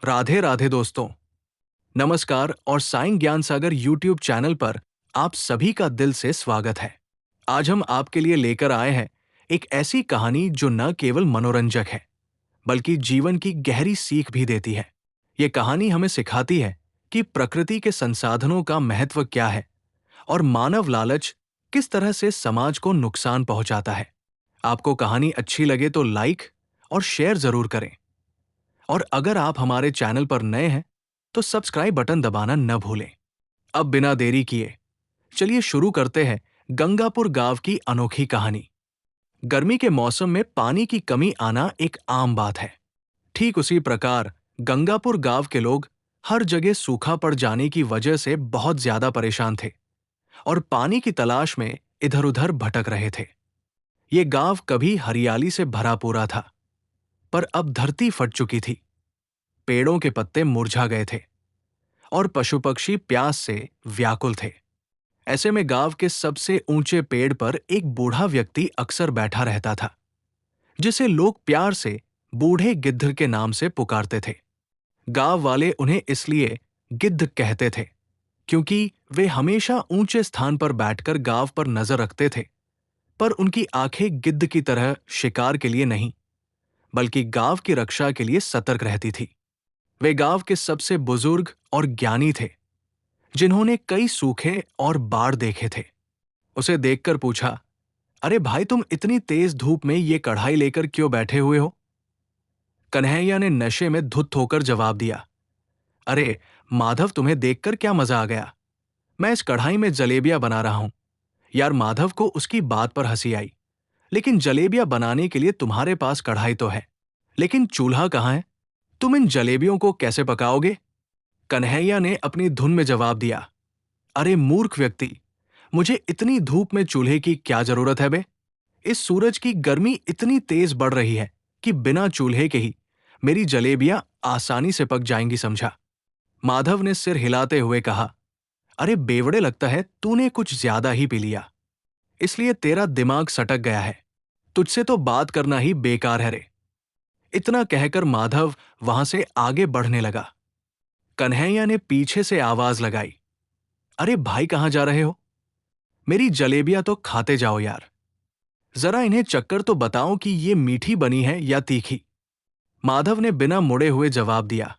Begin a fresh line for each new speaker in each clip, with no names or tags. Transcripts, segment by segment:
राधे राधे दोस्तों। नमस्कार और साइं ज्ञान सागर यूट्यूब चैनल पर आप सभी का दिल से स्वागत है। आज हम आपके लिए लेकर आए हैं एक ऐसी कहानी जो न केवल मनोरंजक है बल्कि जीवन की गहरी सीख भी देती है। ये कहानी हमें सिखाती है कि प्रकृति के संसाधनों का महत्व क्या है और मानव लालच किस तरह से समाज को नुकसान पहुंचाता है। आपको कहानी अच्छी लगे तो लाइक और शेयर जरूर करें। और अगर आप हमारे चैनल पर नए हैं तो सब्सक्राइब बटन दबाना न भूलें। अब बिना देरी किए चलिए शुरू करते हैं गंगापुर गांव की अनोखी कहानी। गर्मी के मौसम में पानी की कमी आना एक आम बात है। ठीक उसी प्रकार गंगापुर गांव के लोग हर जगह सूखा पड़ जाने की वजह से बहुत ज्यादा परेशान थे और पानी की तलाश में इधर-उधर भटक रहे थे। ये गांव कभी हरियाली से भरा पूरा था, पर अब धरती फट चुकी थी। पेड़ों के पत्ते मुरझा गए थे और पशु पक्षी प्यास से व्याकुल थे। ऐसे में गांव के सबसे ऊंचे पेड़ पर एक बूढ़ा व्यक्ति अक्सर बैठा रहता था, जिसे लोग प्यार से बूढ़े गिद्ध के नाम से पुकारते थे। गांव वाले उन्हें इसलिए गिद्ध कहते थे क्योंकि वे हमेशा ऊंचे स्थान पर बैठकर गांव पर नजर रखते थे, पर उनकी आंखें गिद्ध की तरह शिकार के लिए नहीं बल्कि गांव की रक्षा के लिए सतर्क रहती थी। वे गांव के सबसे बुजुर्ग और ज्ञानी थे, जिन्होंने कई सूखे और बाढ़ देखे थे। उसे देखकर पूछा, अरे भाई, तुम इतनी तेज धूप में ये कढ़ाई लेकर क्यों बैठे हुए हो? कन्हैया ने नशे में धुत होकर जवाब दिया, अरे माधव, तुम्हें देखकर क्या मजा आ गया? मैं इस कढ़ाई में जलेबियां बना रहा हूं। यार, माधव को उसकी बात पर हंसी आई। लेकिन जलेबियां बनाने के लिए तुम्हारे पास कढ़ाई तो है, लेकिन चूल्हा कहाँ है? तुम इन जलेबियों को कैसे पकाओगे? कन्हैया ने अपनी धुन में जवाब दिया, अरे मूर्ख व्यक्ति, मुझे इतनी धूप में चूल्हे की क्या जरूरत है बे? इस सूरज की गर्मी इतनी तेज बढ़ रही है कि बिना चूल्हे के ही मेरी जलेबियां आसानी से पक जाएंगी, समझा? माधव ने सिर हिलाते हुए कहा, अरे बेवड़े, लगता है तूने कुछ ज्यादा ही पी लिया, इसलिए तेरा दिमाग सटक गया है। तुझसे तो बात करना ही बेकार है रे। इतना कहकर माधव वहां से आगे बढ़ने लगा। कन्हैया ने पीछे से आवाज लगाई, अरे भाई, कहां जा रहे हो? मेरी जलेबियां तो खाते जाओ यार। जरा इन्हें चक्कर तो बताओ कि ये मीठी बनी है या तीखी। माधव ने बिना मुड़े हुए जवाब दिया,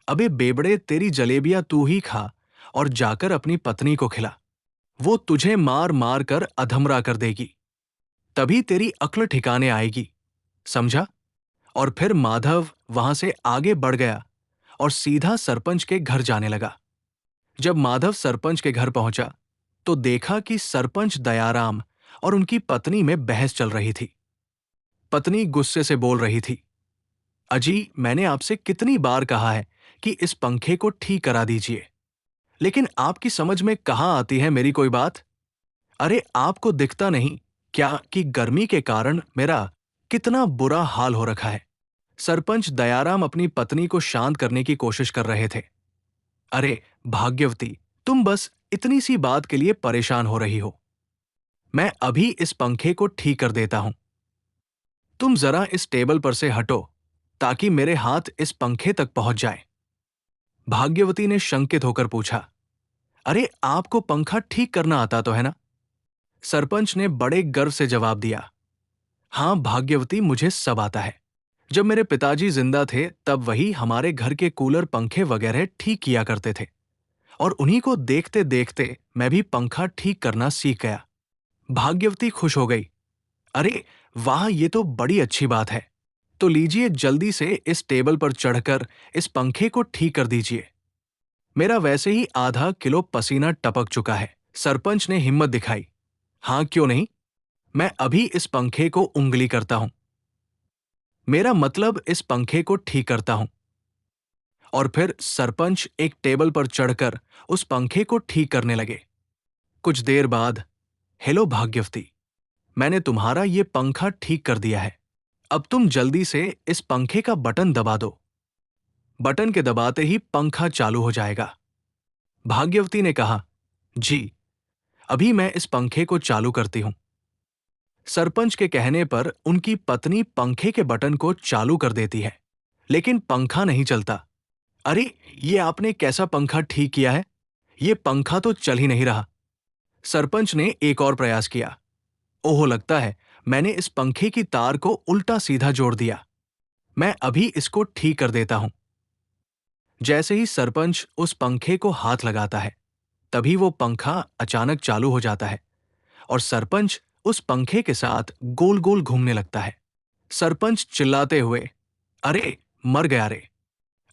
अबे बेबड़े, तेरी जलेबियां तू ही खा और जाकर अपनी पत्नी को खिला। वो तुझे मार मार कर अधमरा कर देगी, तभी तेरी अक्ल ठिकाने आएगी, समझा? और फिर माधव वहां से आगे बढ़ गया और सीधा सरपंच के घर जाने लगा। जब माधव सरपंच के घर पहुंचा तो देखा कि सरपंच दयाराम और उनकी पत्नी में बहस चल रही थी। पत्नी गुस्से से बोल रही थी, अजी, मैंने आपसे कितनी बार कहा है कि इस पंखे को ठीक करा दीजिए, लेकिन आपकी समझ में कहाँ आती है मेरी कोई बात? अरे आपको दिखता नहीं क्या कि गर्मी के कारण मेरा कितना बुरा हाल हो रखा है? सरपंच दयाराम अपनी पत्नी को शांत करने की कोशिश कर रहे थे। अरे भाग्यवती, तुम बस इतनी सी बात के लिए परेशान हो रही हो। मैं अभी इस पंखे को ठीक कर देता हूं। तुम जरा इस टेबल पर से हटो ताकि मेरे हाथ इस पंखे तक पहुंच जाए। भाग्यवती ने शंकित होकर पूछा, अरे आपको पंखा ठीक करना आता तो है ना? सरपंच ने बड़े गर्व से जवाब दिया, हां भाग्यवती, मुझे सब आता है। जब मेरे पिताजी जिंदा थे तब वही हमारे घर के कूलर, पंखे वगैरह ठीक किया करते थे और उन्हीं को देखते देखते मैं भी पंखा ठीक करना सीख गया। भाग्यवती खुश हो गई, अरे वाह, ये तो बड़ी अच्छी बात है। तो लीजिए, जल्दी से इस टेबल पर चढ़कर इस पंखे को ठीक कर दीजिए। मेरा वैसे ही आधा किलो पसीना टपक चुका है। सरपंच ने हिम्मत दिखाई, हां क्यों नहीं, मैं अभी इस पंखे को उंगली करता हूं। मेरा मतलब इस पंखे को ठीक करता हूं। और फिर सरपंच एक टेबल पर चढ़कर उस पंखे को ठीक करने लगे। कुछ देर बाद, हेलो भाग्यवती, मैंने तुम्हारा ये पंखा ठीक कर दिया है। अब तुम जल्दी से इस पंखे का बटन दबा दो। बटन के दबाते ही पंखा चालू हो जाएगा। भाग्यवती ने कहा, जी, अभी मैं इस पंखे को चालू करती हूं। सरपंच के कहने पर उनकी पत्नी पंखे के बटन को चालू कर देती है, लेकिन पंखा नहीं चलता। अरे, ये आपने कैसा पंखा ठीक किया है? ये पंखा तो चल ही नहीं रहा। सरपंच ने एक और प्रयास किया। ओहो, लगता है मैंने इस पंखे की तार को उल्टा सीधा जोड़ दिया। मैं अभी इसको ठीक कर देता हूं। जैसे ही सरपंच उस पंखे को हाथ लगाता है, तभी वो पंखा अचानक चालू हो जाता है और सरपंच उस पंखे के साथ गोल गोल घूमने लगता है। सरपंच चिल्लाते हुए, अरे, मर गया रे!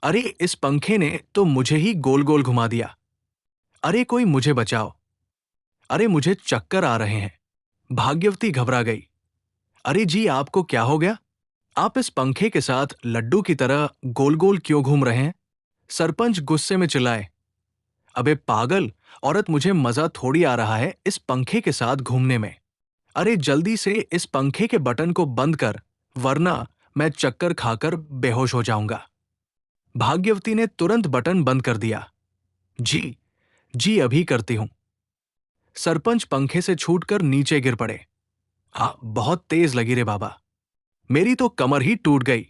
अरे, इस पंखे ने तो मुझे ही गोल गोल घुमा दिया। अरे, कोई मुझे बचाओ! अरे, मुझे चक्कर आ रहे हैं। भाग्यवती घबरा गई। अरे जी, आपको क्या हो गया? आप इस पंखे के साथ लड्डू की तरह गोल गोल क्यों घूम रहे हैं? सरपंच गुस्से में चिल्लाए, अबे पागल औरत, मुझे मजा थोड़ी आ रहा है इस पंखे के साथ घूमने में। अरे जल्दी से इस पंखे के बटन को बंद कर, वरना मैं चक्कर खाकर बेहोश हो जाऊंगा। भाग्यवती ने तुरंत बटन बंद कर दिया। जी, जी अभी करती हूं। सरपंच पंखे से छूटकर नीचे गिर पड़े। हाँ, बहुत तेज लगी रे बाबा। मेरी तो कमर ही टूट गई।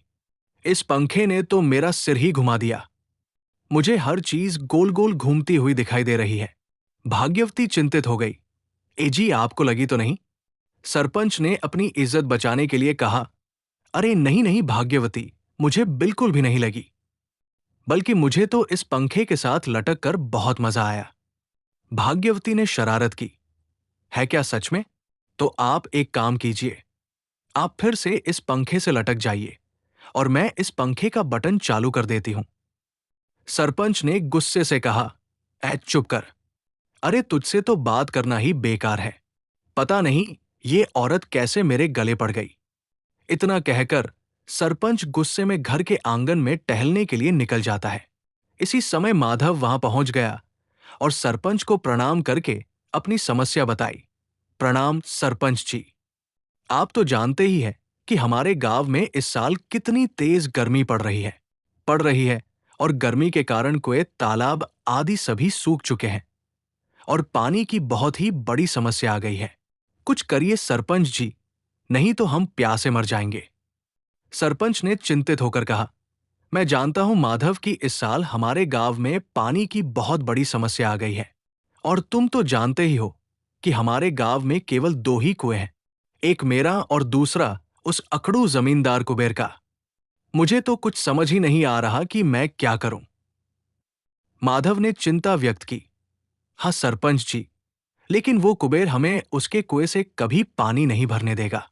इस पंखे ने तो मेरा सिर ही घुमा दिया। मुझे हर चीज गोल गोल घूमती हुई दिखाई दे रही है। भाग्यवती चिंतित हो गई। ए जी, आपको लगी तो नहीं? सरपंच ने अपनी इज्जत बचाने के लिए कहा। अरे नहीं नहीं भाग्यवती, मुझे बिल्कुल भी नहीं लगी। बल्कि मुझे तो इस पंखे के साथ लटक कर बहुत मजा आया। भाग्यवती ने शरारत की। है क्या सच में? तो आप एक काम कीजिए, आप फिर से इस पंखे से लटक जाइए और मैं इस पंखे का बटन चालू कर देती हूं। सरपंच ने गुस्से से कहा, ऐ चुप कर! अरे तुझसे तो बात करना ही बेकार है। पता नहीं ये औरत कैसे मेरे गले पड़ गई। इतना कहकर सरपंच गुस्से में घर के आंगन में टहलने के लिए निकल जाता है। इसी समय माधव वहां पहुंच गया और सरपंच को प्रणाम करके अपनी समस्या बताई। प्रणाम सरपंच जी। आप तो जानते ही हैं कि हमारे गांव में इस साल कितनी तेज गर्मी पड़ रही है और गर्मी के कारण कुएं, तालाब आदि सभी सूख चुके हैं और पानी की बहुत ही बड़ी समस्या आ गई है। कुछ करिए सरपंच जी, नहीं तो हम प्यासे मर जाएंगे। सरपंच ने चिंतित होकर कहा, मैं जानता हूं माधव कि इस साल हमारे गांव में पानी की बहुत बड़ी समस्या आ गई है और तुम तो जानते ही हो कि हमारे गांव में केवल दो ही कुएं हैं, एक मेरा और दूसरा उस अकड़ू जमींदार कुबेर का। मुझे तो कुछ समझ ही नहीं आ रहा कि मैं क्या करूं। माधव ने चिंता व्यक्त की। हाँ सरपंच जी, लेकिन वो कुबेर हमें उसके कुएं से कभी पानी नहीं भरने देगा।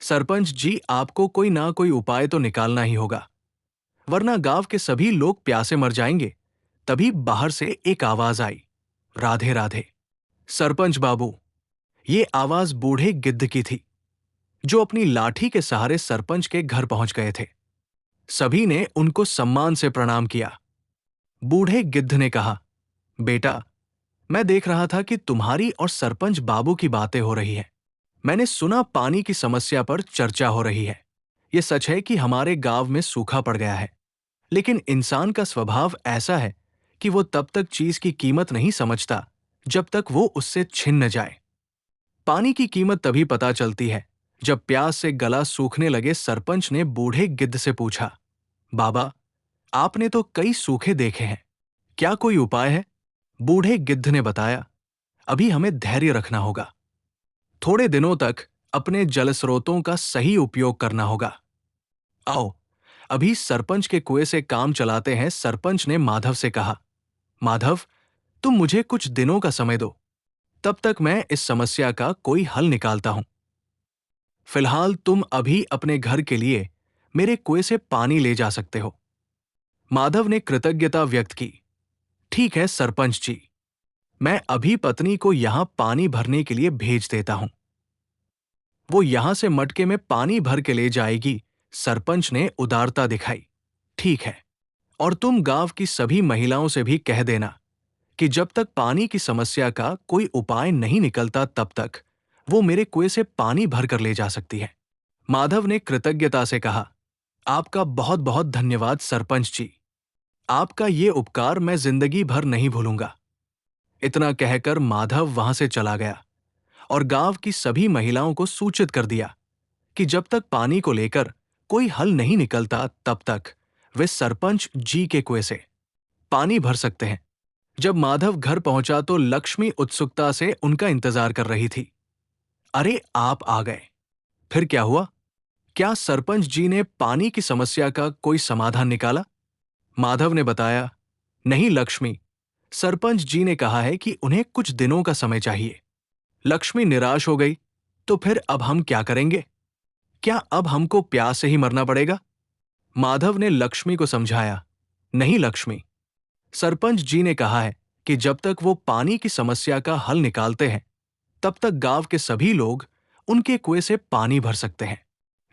सरपंच जी, आपको कोई ना कोई उपाय तो निकालना ही होगा, वरना गांव के सभी लोग प्यासे मर जाएंगे। तभी बाहर से एक आवाज आई, राधे राधे। सरपंच बाबू, ये आवाज बूढ़े गिद्ध की थी, जो अपनी लाठी के सहारे सरपंच के घर पहुंच गए थे। सभी ने उनको सम्मान से प्रणाम किया। बूढ़े गिद्ध ने कहा, बेटा, मैं देख रहा था कि तुम्हारी और सरपंच बाबू की बातें हो रही हैं। मैंने सुना पानी की समस्या पर चर्चा हो रही है। ये सच है कि हमारे गांव में सूखा पड़ गया है, लेकिन इंसान का स्वभाव ऐसा है कि वो तब तक चीज की कीमत नहीं समझता जब तक वो उससे छिन न जाए। पानी की कीमत तभी पता चलती है जब प्यास से गला सूखने लगे। सरपंच ने बूढ़े गिद्ध से पूछा, बाबा, आपने तो कई सूखे देखे हैं, क्या कोई उपाय है? बूढ़े गिद्ध ने बताया, अभी हमें धैर्य रखना होगा। थोड़े दिनों तक अपने जलस्रोतों का सही उपयोग करना होगा। आओ, अभी सरपंच के कुएं से काम चलाते हैं। सरपंच ने माधव से कहा, माधव, तुम मुझे कुछ दिनों का समय दो, तब तक मैं इस समस्या का कोई हल निकालता हूं। फिलहाल तुम अभी अपने घर के लिए मेरे कुएं से पानी ले जा सकते हो। माधव ने कृतज्ञता व्यक्त की। ठीक है सरपंच जी, मैं अभी पत्नी को यहां पानी भरने के लिए भेज देता हूं। वो यहां से मटके में पानी भर के ले जाएगी। सरपंच ने उदारता दिखाई। ठीक है, और तुम गांव की सभी महिलाओं से भी कह देना कि जब तक पानी की समस्या का कोई उपाय नहीं निकलता, तब तक वो मेरे कुएं से पानी भर कर ले जा सकती है। माधव ने कृतज्ञता से कहा, आपका बहुत बहुत धन्यवाद सरपंच जी। आपका ये उपकार मैं जिंदगी भर नहीं भूलूंगा। इतना कहकर माधव वहां से चला गया और गांव की सभी महिलाओं को सूचित कर दिया कि जब तक पानी को लेकर कोई हल नहीं निकलता, तब तक वे सरपंच जी के कुएं से पानी भर सकते हैं। जब माधव घर पहुंचा तो लक्ष्मी उत्सुकता से उनका इंतजार कर रही थी। अरे, आप आ गए। फिर क्या हुआ? क्या सरपंच जी ने पानी की समस्या का कोई समाधान निकाला? माधव ने बताया, नहीं लक्ष्मी, सरपंच जी ने कहा है कि उन्हें कुछ दिनों का समय चाहिए। लक्ष्मी निराश हो गई, तो फिर अब हम क्या करेंगे? क्या अब हमको प्यास से ही मरना पड़ेगा? माधव ने लक्ष्मी को समझाया, नहीं लक्ष्मी, सरपंच जी ने कहा है कि जब तक वो पानी की समस्या का हल निकालते हैं, तब तक गांव के सभी लोग उनके कुएं से पानी भर सकते हैं।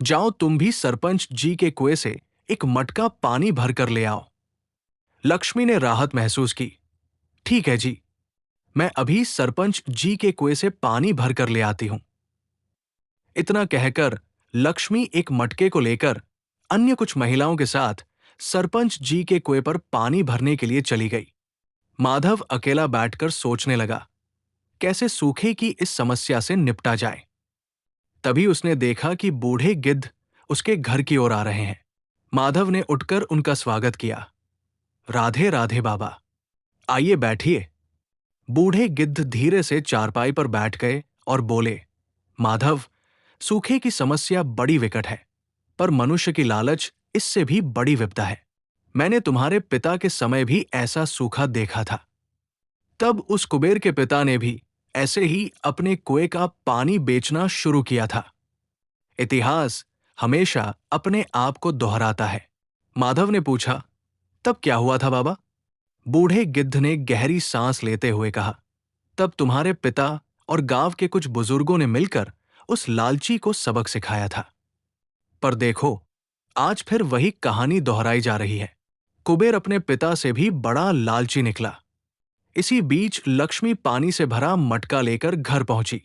जाओ तुम भी सरपंच जी के कुएं से एक मटका पानी भर कर ले आओ। लक्ष्मी ने राहत महसूस की। ठीक है जी, मैं अभी सरपंच जी के कुएं से पानी भर कर ले आती हूं। इतना कहकर लक्ष्मी एक मटके को लेकर अन्य कुछ महिलाओं के साथ सरपंच जी के कुएं पर पानी भरने के लिए चली गई। माधव अकेला बैठकर सोचने लगा, कैसे सूखे की इस समस्या से निपटा जाए। तभी उसने देखा कि बूढ़े गिद्ध उसके घर की ओर आ रहे हैं। माधव ने उठकर उनका स्वागत किया। राधे राधे बाबा, आइए बैठिए। बूढ़े गिद्ध धीरे से चारपाई पर बैठ गए और बोले, माधव, सूखे की समस्या बड़ी विकट है, पर मनुष्य की लालच इससे भी बड़ी विपदा है। मैंने तुम्हारे पिता के समय भी ऐसा सूखा देखा था। तब उस कुबेर के पिता ने भी ऐसे ही अपने कुएं का पानी बेचना शुरू किया था। इतिहास हमेशा अपने आप को दोहराता है। माधव ने पूछा, तब क्या हुआ था बाबा? बूढ़े गिद्ध ने गहरी सांस लेते हुए कहा, तब तुम्हारे पिता और गांव के कुछ बुजुर्गों ने मिलकर उस लालची को सबक सिखाया था। पर देखो, आज फिर वही कहानी दोहराई जा रही है। कुबेर अपने पिता से भी बड़ा लालची निकला। इसी बीच लक्ष्मी पानी से भरा मटका लेकर घर पहुंची।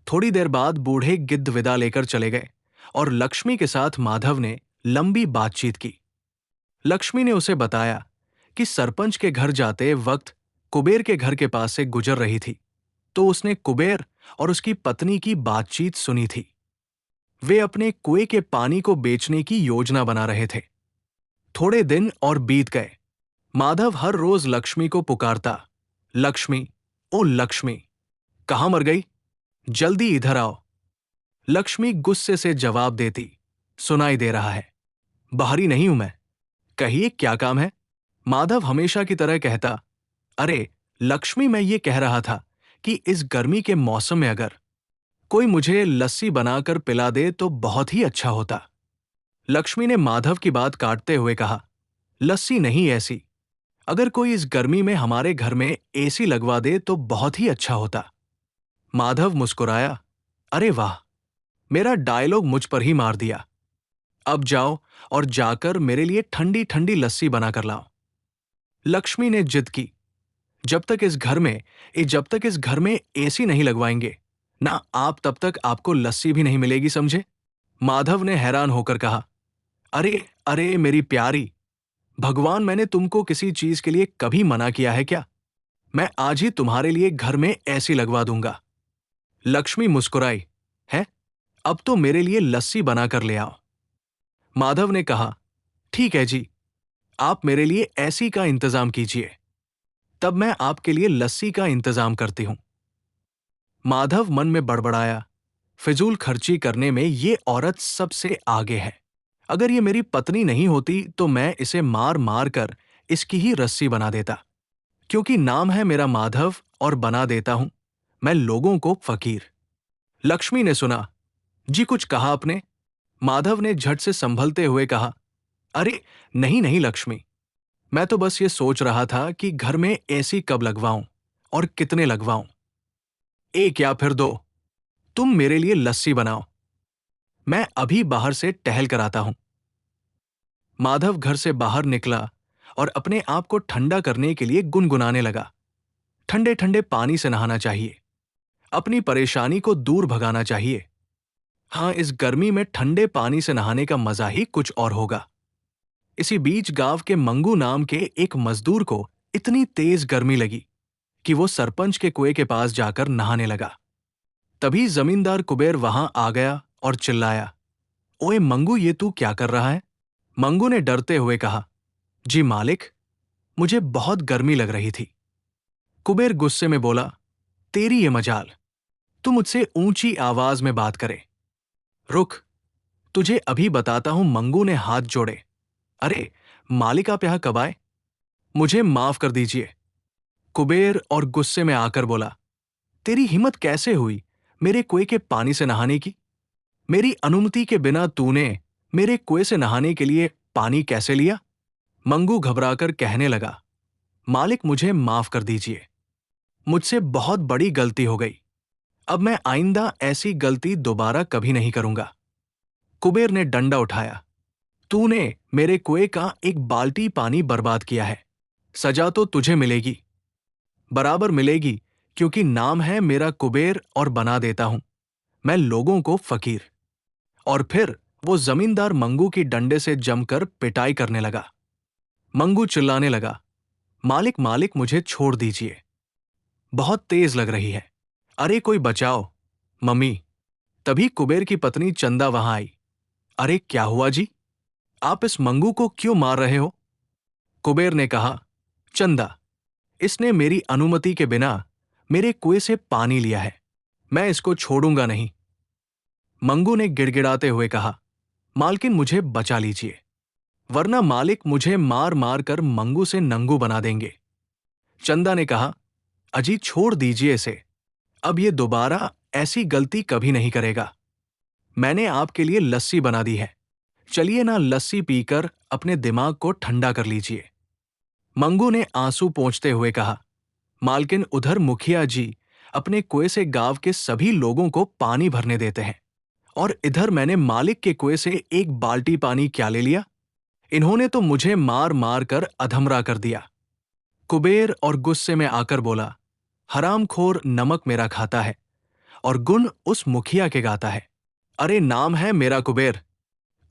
थोड़ी देर बाद बूढ़े गिद्ध विदा लेकर चले गए और लक्ष्मी के साथ माधव ने लंबी बातचीत की। लक्ष्मी ने उसे बताया कि सरपंच के घर जाते वक्त कुबेर के घर के पास से गुजर रही थी, तो उसने कुबेर और उसकी पत्नी की बातचीत सुनी थी। वे अपने कुएं के पानी को बेचने की योजना बना रहे थे। थोड़े दिन और बीत गए। माधव हर रोज लक्ष्मी को पुकारता, लक्ष्मी, ओ लक्ष्मी, कहाँ मर गई? जल्दी इधर आओ। लक्ष्मी गुस्से से जवाब देती, सुनाई दे रहा है, बाहरी नहीं हूं मैं, कहिए क्या काम है? माधव हमेशा की तरह कहता, अरे लक्ष्मी, मैं ये कह रहा था कि इस गर्मी के मौसम में अगर कोई मुझे लस्सी बनाकर पिला दे तो बहुत ही अच्छा होता। लक्ष्मी ने माधव की बात काटते हुए कहा, लस्सी नहीं ऐसी, अगर कोई इस गर्मी में हमारे घर में एसी लगवा दे तो बहुत ही अच्छा होता। माधव मुस्कुराया, अरे वाह, मेरा डायलॉग मुझ पर ही मार दिया। अब जाओ और जाकर मेरे लिए ठंडी ठंडी लस्सी बनाकर लाओ। लक्ष्मी ने जिद की, जब तक इस घर में एसी नहीं लगवाएंगे ना आप, तब तक आपको लस्सी भी नहीं मिलेगी, समझे? माधव ने हैरान होकर कहा, अरे अरे मेरी प्यारी, भगवान, मैंने तुमको किसी चीज के लिए कभी मना किया है क्या? मैं आज ही तुम्हारे लिए घर में एसी लगवा दूंगा। लक्ष्मी मुस्कुराई, है, अब तो मेरे लिए लस्सी बनाकर ले आओ। माधव ने कहा, ठीक है जी, आप मेरे लिए एसी का इंतजाम कीजिए, तब मैं आपके लिए लस्सी का इंतजाम करती हूं। माधव मन में बड़बड़ाया, फिजूल खर्ची करने में ये औरत सबसे आगे है। अगर ये मेरी पत्नी नहीं होती तो मैं इसे मार मार कर इसकी ही रस्सी बना देता, क्योंकि नाम है मेरा माधव और बना देता हूं मैं लोगों को फकीर। लक्ष्मी ने सुना, जी कुछ कहा आपने? माधव ने झट से संभलते हुए कहा, अरे नहीं नहीं लक्ष्मी, मैं तो बस ये सोच रहा था कि घर में एसी कब लगवाऊं और कितने लगवाऊं। एक या फिर दो। तुम मेरे लिए लस्सी बनाओ, मैं अभी बाहर से टहल कर आता हूं। माधव घर से बाहर निकला और अपने आप को ठंडा करने के लिए गुनगुनाने लगा, ठंडे ठंडे पानी से नहाना चाहिए, अपनी परेशानी को दूर भगाना चाहिए। हाँ, इस गर्मी में ठंडे पानी से नहाने का मजा ही कुछ और होगा। इसी बीच गांव के मंगू नाम के एक मजदूर को इतनी तेज गर्मी लगी कि वो सरपंच के कुएं के पास जाकर नहाने लगा। तभी जमींदार कुबेर वहां आ गया और चिल्लाया, ओए मंगू, ये तू क्या कर रहा है? मंगू ने डरते हुए कहा, जी मालिक, मुझे बहुत गर्मी लग रही थी। कुबेर गुस्से में बोला, तेरी ये मजाल, तू मुझसे ऊंची आवाज में बात करे। रुक, तुझे अभी बताता हूं। मंगू ने हाथ जोड़े। अरे मालिक, आप यहां कब आए? मुझे माफ कर दीजिए। कुबेर और गुस्से में आकर बोला, तेरी हिम्मत कैसे हुई मेरे कुएं के पानी से नहाने की? मेरी अनुमति के बिना तूने मेरे कुएं से नहाने के लिए पानी कैसे लिया? मंगू घबराकर कहने लगा, मालिक मुझे माफ कर दीजिए, मुझसे बहुत बड़ी गलती हो गई। अब मैं आइंदा ऐसी गलती दोबारा कभी नहीं करूंगा। कुबेर ने डंडा उठाया, तूने मेरे कुएं का एक बाल्टी पानी बर्बाद किया है। सजा तो तुझे मिलेगी, बराबर मिलेगी, क्योंकि नाम है मेरा कुबेर और बना देता हूं मैं लोगों को फकीर। और फिर वो जमींदार मंगू की डंडे से जमकर पिटाई करने लगा। मंगू चिल्लाने लगा, मालिक मालिक, मुझे छोड़ दीजिए, बहुत तेज लग रही है। अरे कोई बचाओ, मम्मी। तभी कुबेर की पत्नी चंदा वहां आई। अरे क्या हुआ जी, आप इस मंगू को क्यों मार रहे हो? कुबेर ने कहा, चंदा, इसने मेरी अनुमति के बिना मेरे कुएं से पानी लिया है, मैं इसको छोड़ूंगा नहीं। मंगू ने गिड़गिड़ाते हुए कहा, मालकिन मुझे बचा लीजिए, वरना मालिक मुझे मार मार कर मंगू से नंगू बना देंगे। चंदा ने कहा, अजी छोड़ दीजिए इसे, अब ये दोबारा ऐसी गलती कभी नहीं करेगा। मैंने आपके लिए लस्सी बना दी है, चलिए ना लस्सी पीकर अपने दिमाग को ठंडा कर लीजिए। मंगू ने आंसू पोंछते हुए कहा, मालकिन उधर मुखिया जी अपने कुएं से गांव के सभी लोगों को पानी भरने देते हैं, और इधर मैंने मालिक के कुएं से एक बाल्टी पानी क्या ले लिया? इन्होंने तो मुझे मार मार कर अधमरा कर दिया। कुबेर और गुस्से में आकर बोला, हरामखोर नमक मेरा खाता है और गुण उस मुखिया के गाता है। अरे नाम है मेरा कुबेर,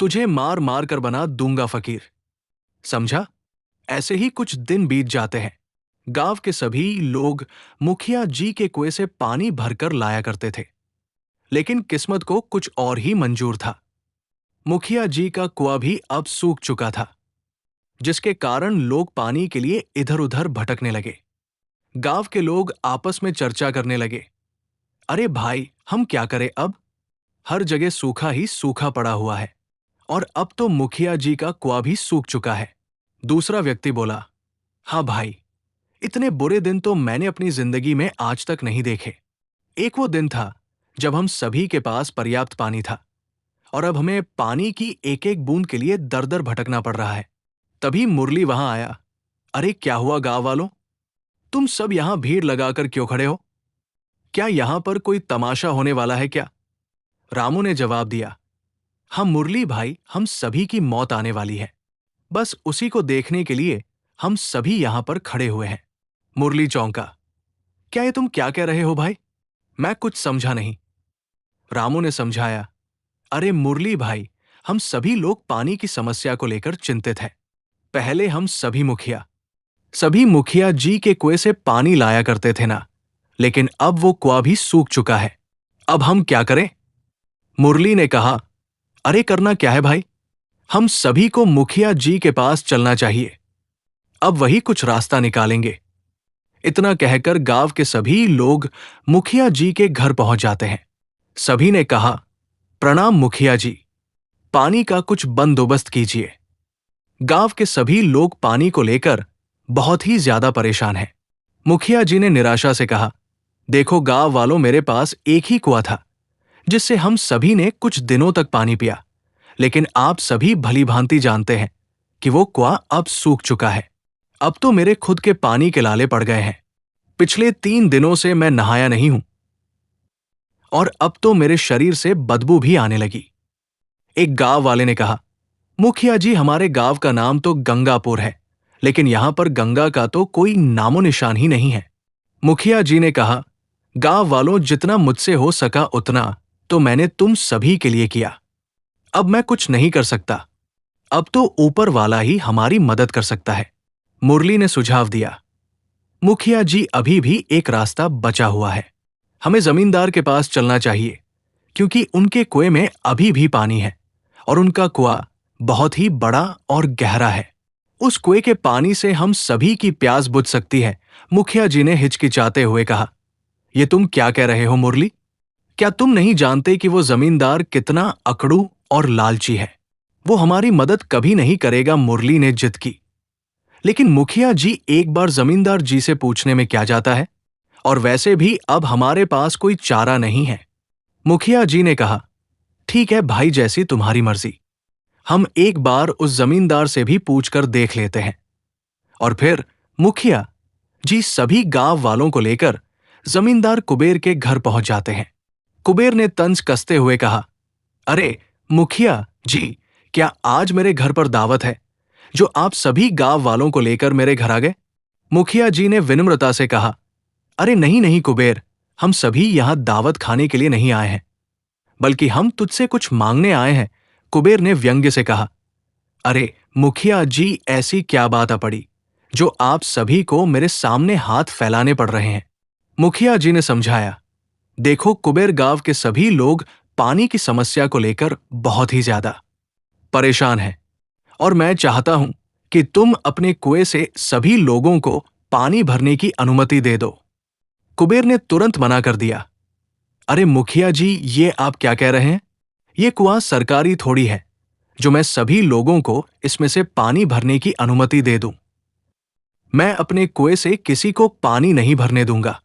तुझे मार मार कर बना दूंगा फकीर, समझा? ऐसे ही कुछ दिन बीत जाते हैं। गांव के सभी लोग मुखिया जी के कुएं से पानी भरकर लाया करते थे, लेकिन किस्मत को कुछ और ही मंजूर था। मुखिया जी का कुआं भी अब सूख चुका था, जिसके कारण लोग पानी के लिए इधर उधर भटकने लगे। गांव के लोग आपस में चर्चा करने लगे, अरे भाई, हम क्या करें अब? हर जगह सूखा ही सूखा पड़ा हुआ है, और अब तो मुखिया जी का कुआं भी सूख चुका है। दूसरा व्यक्ति बोला, हाँ भाई, इतने बुरे दिन तो मैंने अपनी जिंदगी में आज तक नहीं देखे। एक वो दिन था जब हम सभी के पास पर्याप्त पानी था, और अब हमें पानी की एक एक बूंद के लिए दर दर भटकना पड़ रहा है। तभी मुरली वहां आया। अरे क्या हुआ गांव वालों, तुम सब यहां भीड़ लगाकर क्यों खड़े हो? क्या यहां पर कोई तमाशा होने वाला है क्या? रामू ने जवाब दिया, हाँ मुरली भाई, हम सभी की मौत आने वाली है, बस उसी को देखने के लिए हम सभी यहां पर खड़े हुए हैं। मुरली चौंका, क्या ये तुम क्या कह रहे हो भाई? मैं कुछ समझा नहीं। रामू ने समझाया, अरे मुरली भाई, हम सभी लोग पानी की समस्या को लेकर चिंतित हैं। पहले हम सभी मुखिया जी के कुएं से पानी लाया करते थे ना, लेकिन अब वो कुआं भी सूख चुका है। अब हम क्या करें? मुरली ने कहा, अरे करना क्या है भाई, हम सभी को मुखिया जी के पास चलना चाहिए, अब वही कुछ रास्ता निकालेंगे। इतना कहकर गांव के सभी लोग मुखिया जी के घर पहुंच जाते हैं। सभी ने कहा, प्रणाम मुखिया जी, पानी का कुछ बंदोबस्त कीजिए। गांव के सभी लोग पानी को लेकर बहुत ही ज्यादा परेशान हैं। मुखिया जी ने निराशा से कहा, देखो गांव वालों, मेरे पास एक ही कुआं था जिससे हम सभी ने कुछ दिनों तक पानी पिया, लेकिन आप सभी भली भांति जानते हैं कि वो कुआं अब सूख चुका है। अब तो मेरे खुद के पानी के लाले पड़ गए हैं। पिछले 3 दिनों से मैं नहाया नहीं हूं, और अब तो मेरे शरीर से बदबू भी आने लगी। एक गांव वाले ने कहा, मुखिया जी, हमारे गांव का नाम तो गंगापुर है, लेकिन यहां पर गंगा का तो कोई नामो निशान ही नहीं है। मुखिया जी ने कहा, गांव वालों, जितना मुझसे हो सका उतना तो मैंने तुम सभी के लिए किया, अब मैं कुछ नहीं कर सकता, अब तो ऊपर वाला ही हमारी मदद कर सकता है। मुरली ने सुझाव दिया, मुखिया जी, अभी भी एक रास्ता बचा हुआ है, हमें जमींदार के पास चलना चाहिए, क्योंकि उनके कुएं में अभी भी पानी है और उनका कुआं बहुत ही बड़ा और गहरा है। उस कुएं के पानी से हम सभी की प्यास बुझ सकती है। मुखिया जी ने हिचकिचाते हुए कहा। ये तुम क्या कह रहे हो मुरली? क्या तुम नहीं जानते कि वो जमींदार कितना अकड़ू और लालची है? वो हमारी मदद कभी नहीं करेगा, मुरली ने जिद की। लेकिन मुखिया जी, एक बार जमींदार जी से पूछने में क्या जाता है? और वैसे भी अब हमारे पास कोई चारा नहीं है। मुखिया जी ने कहा, ठीक है भाई, जैसी तुम्हारी मर्जी। हम एक बार उस जमींदार से भी पूछकर देख लेते हैं। और फिर मुखिया जी सभी गांव वालों को लेकर जमींदार कुबेर के घर पहुंच जाते हैं। कुबेर ने तंज कसते हुए कहा, अरे मुखिया जी, क्या आज मेरे घर पर दावत है जो आप सभी गांव वालों को लेकर मेरे घर आ गए? मुखिया जी ने विनम्रता से कहा, अरे नहीं नहीं कुबेर, हम सभी यहां दावत खाने के लिए नहीं आए हैं, बल्कि हम तुझसे कुछ मांगने आए हैं। कुबेर ने व्यंग्य से कहा। अरे मुखिया जी, ऐसी क्या बात आ पड़ी जो आप सभी को मेरे सामने हाथ फैलाने पड़ रहे हैं? मुखिया जी ने समझाया, देखो कुबेर, गांव के सभी लोग पानी की समस्या को लेकर बहुत ही ज्यादा परेशान हैं, और मैं चाहता हूं कि तुम अपने कुएं से सभी लोगों को पानी भरने की अनुमति दे दो। कुबेर ने तुरंत मना कर दिया। अरे मुखिया जी, ये आप क्या कह रहे हैं? ये कुआं सरकारी थोड़ी है जो मैं सभी लोगों को इसमें से पानी भरने की अनुमति दे दूं। मैं अपने कुएं से किसी को पानी नहीं भरने दूंगा।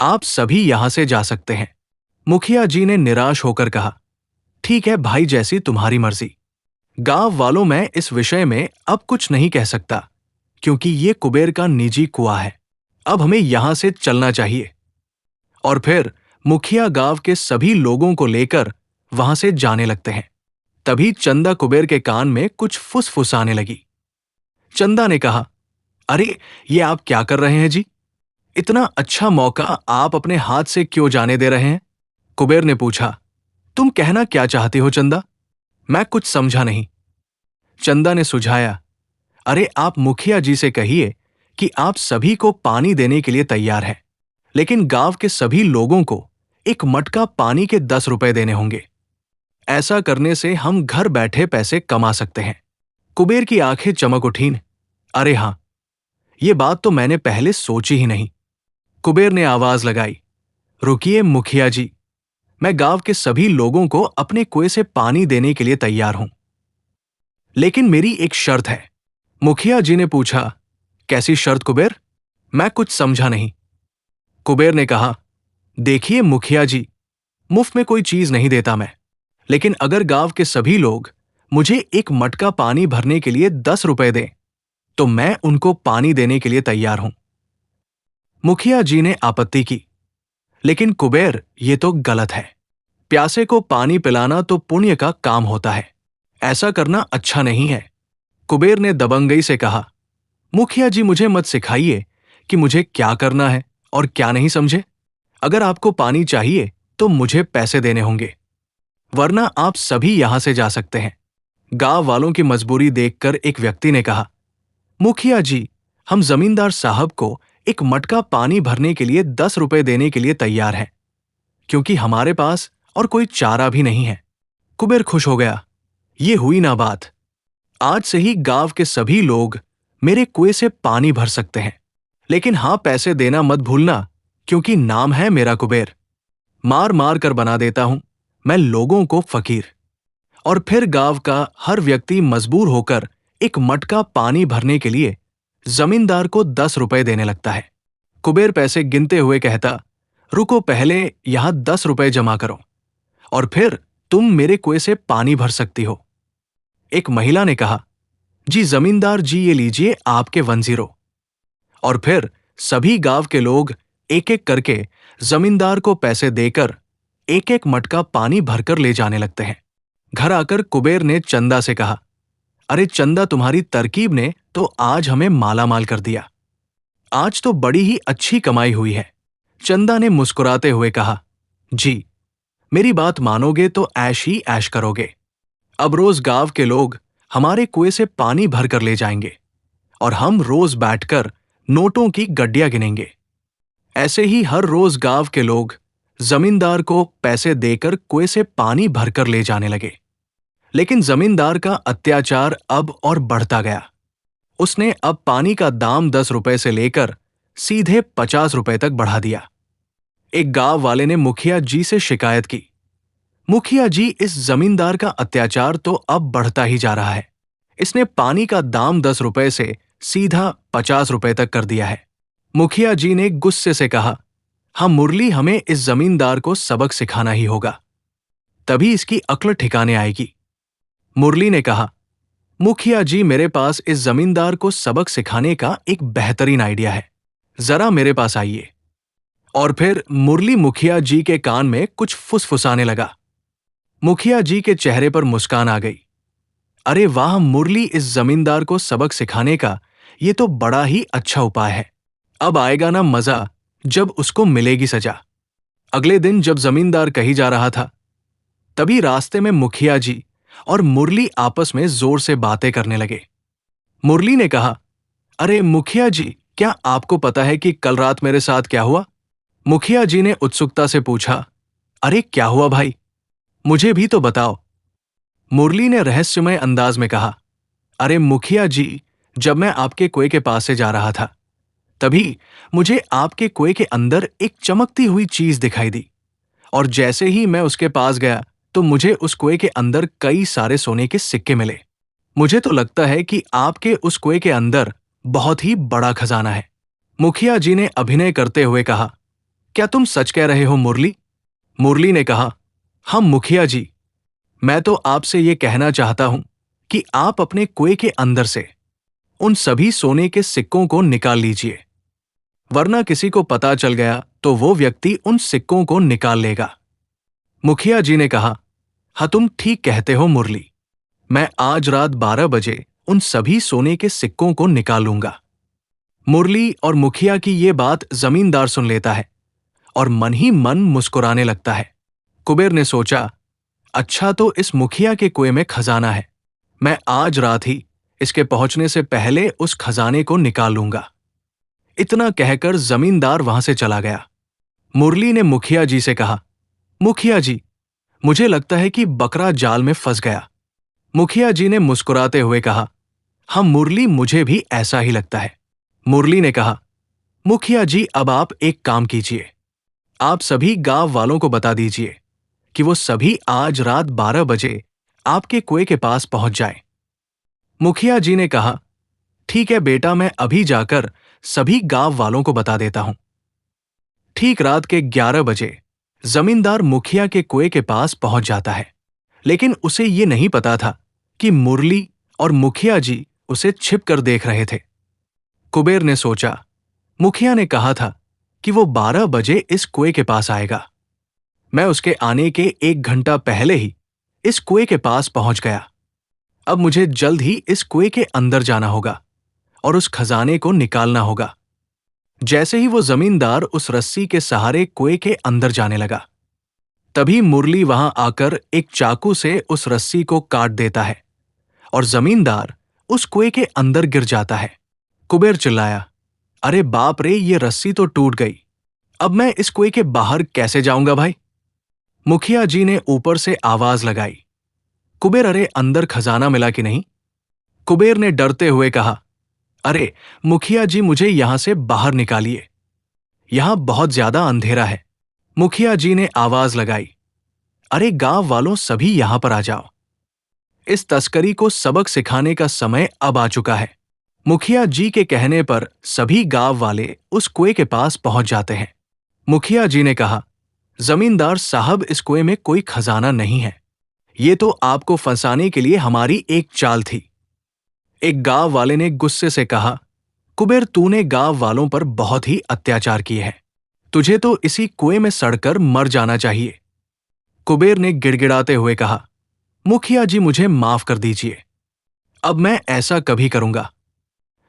आप सभी यहां से जा सकते हैं। मुखिया जी ने निराश होकर कहा, ठीक है भाई, जैसी तुम्हारी मर्जी। गांव वालों, मैं इस विषय में अब कुछ नहीं कह सकता, क्योंकि ये कुबेर का निजी कुआं है। अब हमें यहां से चलना चाहिए। और फिर मुखिया गांव के सभी लोगों को लेकर वहां से जाने लगते हैं। तभी चंदा कुबेर के कान में कुछ फुसफुसाने लगी। चंदा ने कहा, अरे ये आप क्या कर रहे हैं जी? इतना अच्छा मौका आप अपने हाथ से क्यों जाने दे रहे हैं? कुबेर ने पूछा। तुम कहना क्या चाहते हो चंदा? मैं कुछ समझा नहीं। चंदा ने सुझाया, अरे आप मुखिया जी से कहिए कि आप सभी को पानी देने के लिए तैयार हैं, लेकिन गांव के सभी लोगों को एक मटका पानी के 10 रुपए देने होंगे। ऐसा करने से हम घर बैठे पैसे कमा सकते हैं। कुबेर की आंखें चमक उठीं। अरे हां, ये बात तो मैंने पहले सोची ही नहीं। कुबेर ने आवाज लगाई, रुकिए मुखिया जी, मैं गांव के सभी लोगों को अपने कुएं से पानी देने के लिए तैयार हूं, लेकिन मेरी एक शर्त है। मुखिया जी ने पूछा, कैसी शर्त कुबेर? मैं कुछ समझा नहीं। कुबेर ने कहा, देखिए मुखिया जी, मुफ्त में कोई चीज नहीं देता मैं, लेकिन अगर गांव के सभी लोग मुझे एक मटका पानी भरने के लिए 10 रुपए दें, तो मैं उनको पानी देने के लिए तैयार हूं। मुखिया जी ने आपत्ति की, लेकिन कुबेर, ये तो गलत है। प्यासे को पानी पिलाना तो पुण्य का काम होता है, ऐसा करना अच्छा नहीं है। कुबेर ने दबंगई से कहा, मुखिया जी, मुझे मत सिखाइए कि मुझे क्या करना है और क्या नहीं, समझे? अगर आपको पानी चाहिए तो मुझे पैसे देने होंगे, वरना आप सभी यहां से जा सकते हैं। गांव वालों की मजबूरी देखकर एक व्यक्ति ने कहा, मुखिया जी, हम जमींदार साहब को एक मटका पानी भरने के लिए 10 रुपए देने के लिए तैयार हैं, क्योंकि हमारे पास और कोई चारा भी नहीं है। कुबेर खुश हो गया। ये हुई ना बात। आज से ही गांव के सभी लोग मेरे कुएं से पानी भर सकते हैं, लेकिन हां, पैसे देना मत भूलना, क्योंकि नाम है मेरा कुबेर। मार मार कर बना देता हूं मैं लोगों को फकीर। और फिर गांव का हर व्यक्ति मजबूर होकर एक मटका पानी भरने के लिए जमींदार को 10 रुपए देने लगता है। कुबेर पैसे गिनते हुए कहता, रुको, पहले यहां 10 रुपए जमा करो, और फिर तुम मेरे कुएं से पानी भर सकती हो। एक महिला ने कहा, जी जमींदार जी, ये लीजिए आपके 10। और फिर सभी गांव के लोग एक एक करके जमींदार को पैसे देकर एक एक मटका पानी भरकर ले जाने लगते हैं। घर आकर कुबेर ने चंदा से कहा, अरे चंदा, तुम्हारी तरकीब ने तो आज हमें मालामाल कर दिया। आज तो बड़ी ही अच्छी कमाई हुई है। चंदा ने मुस्कुराते हुए कहा, जी, मेरी बात मानोगे तो ऐश ही ऐश करोगे। अब रोज गांव के लोग हमारे कुएं से पानी भरकर ले जाएंगे, और हम रोज बैठकर नोटों की गड्डियां गिनेंगे। ऐसे ही हर रोज गांव के लोग जमींदार को पैसे देकर कुएं से पानी भरकर ले जाने लगे। लेकिन जमींदार का अत्याचार अब और बढ़ता गया। उसने अब पानी का दाम 10 रुपए से लेकर सीधे 50 रुपए तक बढ़ा दिया। एक गांव वाले ने मुखिया जी से शिकायत की, मुखिया जी, इस जमींदार का अत्याचार तो अब बढ़ता ही जा रहा है। इसने पानी का दाम 10 रुपए से सीधा 50 रुपए तक कर दिया है। मुखिया जी ने गुस्से से कहा, हाँ मुरली, हमें इस जमींदार को सबक सिखाना ही होगा, तभी इसकी अक्ल ठिकाने आएगी। मुरली ने कहा, मुखिया जी, मेरे पास इस जमींदार को सबक सिखाने का एक बेहतरीन आइडिया है, जरा मेरे पास आइए। और फिर मुरली मुखिया जी के कान में कुछ फुसफुसाने लगा। मुखिया जी के चेहरे पर मुस्कान आ गई। अरे वाह मुरली, इस जमींदार को सबक सिखाने का ये तो बड़ा ही अच्छा उपाय है। अब आएगा ना मजा जब उसको मिलेगी सजा। अगले दिन जब जमींदार कहीं जा रहा था, तभी रास्ते में मुखिया जी और मुरली आपस में जोर से बातें करने लगे। मुरली ने कहा, अरे मुखिया जी, क्या आपको पता है कि कल रात मेरे साथ क्या हुआ? मुखिया जी ने उत्सुकता से पूछा, अरे क्या हुआ भाई, मुझे भी तो बताओ। मुरली ने रहस्यमय अंदाज में कहा, अरे मुखिया जी, जब मैं आपके कुएं के पास से जा रहा था, तभी मुझे आपके कुएं के अंदर एक चमकती हुई चीज दिखाई दी, और जैसे ही मैं उसके पास गया तो मुझे उस कुएं के अंदर कई सारे सोने के सिक्के मिले। मुझे तो लगता है कि आपके उस कुएं के अंदर बहुत ही बड़ा खजाना है। मुखिया जी ने अभिनय करते हुए कहा, क्या तुम सच कह रहे हो मुरली? मुरली ने कहा, हाँ मुखिया जी, मैं तो आपसे ये कहना चाहता हूं कि आप अपने कुएं के अंदर से उन सभी सोने के सिक्कों को निकाल लीजिए, वरना किसी को पता चल गया तो वो व्यक्ति उन सिक्कों को निकाल लेगा। मुखिया जी ने कहा, हाँ तुम ठीक कहते हो मुरली, मैं आज रात 12 बजे उन सभी सोने के सिक्कों को निकालूंगा। मुरली और मुखिया की ये बात जमींदार सुन लेता है और मन ही मन मुस्कुराने लगता है। कुबेर ने सोचा, अच्छा तो इस मुखिया के कुएं में खजाना है, मैं आज रात ही इसके पहुंचने से पहले उस खजाने को निकाल लूंगा। इतना कहकर जमींदार वहां से चला गया। मुरली ने मुखिया जी से कहा, मुखिया जी, मुझे लगता है कि बकरा जाल में फंस गया। मुखिया जी ने मुस्कुराते हुए कहा, हाँ मुरली, मुझे भी ऐसा ही लगता है। मुरली ने कहा, मुखिया जी, अब आप एक काम कीजिए, आप सभी गांव वालों को बता दीजिए कि वो सभी आज रात 12 बजे आपके कुएं के पास पहुंच जाएं। मुखिया जी ने कहा, ठीक है बेटा, मैं अभी जाकर सभी गांव वालों को बता देता हूं। ठीक रात के 11 बजे जमींदार मुखिया के कुएं के पास पहुंच जाता है, लेकिन उसे ये नहीं पता था कि मुरली और मुखिया जी उसे छिप कर देख रहे थे। कुबेर ने सोचा, मुखिया ने कहा था कि वो 12 बजे इस कुएं के पास आएगा। मैं उसके आने के 1 घंटा पहले ही इस कुएं के पास पहुंच गया। अब मुझे जल्द ही इस कुएं के अंदर जाना होगा और उस खजाने को निकालना होगा। जैसे ही वो जमींदार उस रस्सी के सहारे कुएं के अंदर जाने लगा, तभी मुरली वहां आकर एक चाकू से उस रस्सी को काट देता है और जमींदार उस कुएं के अंदर गिर जाता है। कुबेर चिल्लाया, अरे बाप रे, ये रस्सी तो टूट गई, अब मैं इस कुएं के बाहर कैसे जाऊंगा भाई? मुखिया जी ने ऊपर से आवाज लगाई, कुबेर, अरे अंदर खजाना मिला कि नहीं? कुबेर ने डरते हुए कहा, अरे मुखिया जी, मुझे यहां से बाहर निकालिए, यहां बहुत ज्यादा अंधेरा है। मुखिया जी ने आवाज लगाई, अरे गांव वालों, सभी यहां पर आ जाओ, इस तस्करी को सबक सिखाने का समय अब आ चुका है। मुखिया जी के कहने पर सभी गांव वाले उस कुएं के पास पहुंच जाते हैं। मुखिया जी ने कहा, जमींदार साहब, इस कुएं में कोई खजाना नहीं है, ये तो आपको फंसाने के लिए हमारी एक चाल थी। एक गांव वाले ने गुस्से से कहा, कुबेर, तूने गांव वालों पर बहुत ही अत्याचार किए हैं, तुझे तो इसी कुएं में सड़कर मर जाना चाहिए। कुबेर ने गिड़गिड़ाते हुए कहा, मुखिया जी, मुझे माफ कर दीजिए, अब मैं ऐसा कभी करूंगा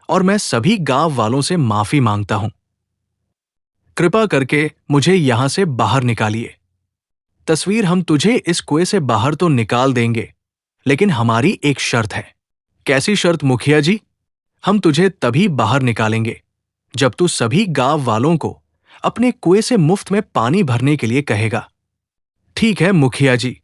और मैं सभी गांव वालों से माफी मांगता हूं। कृपा करके मुझे यहां से बाहर निकालिए। तस्वीर, हम तुझे इस कुएं से बाहर तो निकाल देंगे, लेकिन हमारी एक शर्त है। कैसी शर्त मुखिया जी? हम तुझे तभी बाहर निकालेंगे जब तू सभी गांव वालों को अपने कुएं से मुफ्त में पानी भरने के लिए कहेगा। ठीक है मुखिया जी,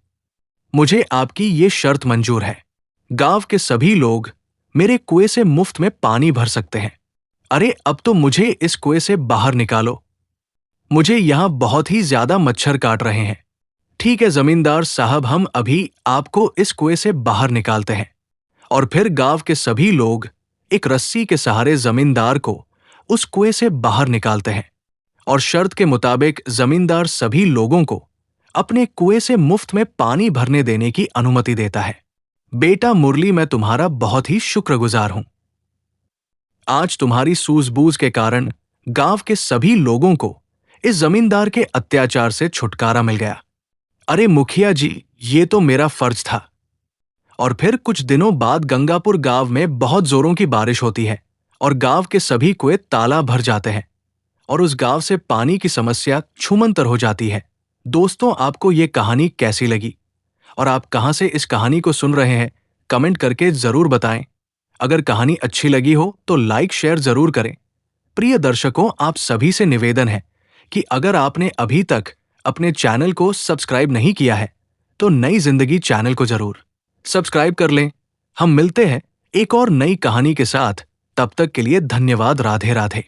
मुझे आपकी ये शर्त मंजूर है। गांव के सभी लोग मेरे कुएं से मुफ्त में पानी भर सकते हैं। अरे अब तो मुझे इस कुएं से बाहर निकालो। मुझे यहां बहुत ही ज्यादा मच्छर काट रहे हैं। ठीक है जमींदार साहब, हम अभी आपको इस कुएं से बाहर निकालते हैं। और फिर गांव के सभी लोग एक रस्सी के सहारे जमींदार को उस कुएं से बाहर निकालते हैं और शर्त के मुताबिक जमींदार सभी लोगों को अपने कुएं से मुफ्त में पानी भरने देने की अनुमति देता है। बेटा मुरली, मैं तुम्हारा बहुत ही शुक्रगुजार हूं। आज तुम्हारी सूझबूझ के कारण गांव के सभी लोगों को इस जमींदार के अत्याचार से छुटकारा मिल गया। अरे मुखिया जी, ये तो मेरा फर्ज था। और फिर कुछ दिनों बाद गंगापुर गांव में बहुत जोरों की बारिश होती है और गांव के सभी कुएं ताला भर जाते हैं और उस गांव से पानी की समस्या छूमंतर हो जाती है। दोस्तों, आपको ये कहानी कैसी लगी और आप कहां से इस कहानी को सुन रहे हैं, कमेंट करके जरूर बताएं। अगर कहानी अच्छी लगी हो तो लाइक शेयर जरूर करें। प्रिय दर्शकों, आप सभी से निवेदन है कि अगर आपने अभी तक अपने चैनल को सब्सक्राइब नहीं किया है तो नई जिंदगी चैनल को जरूर सब्सक्राइब कर लें। हम मिलते हैं एक और नई कहानी के साथ। तब तक के लिए धन्यवाद। राधे राधे।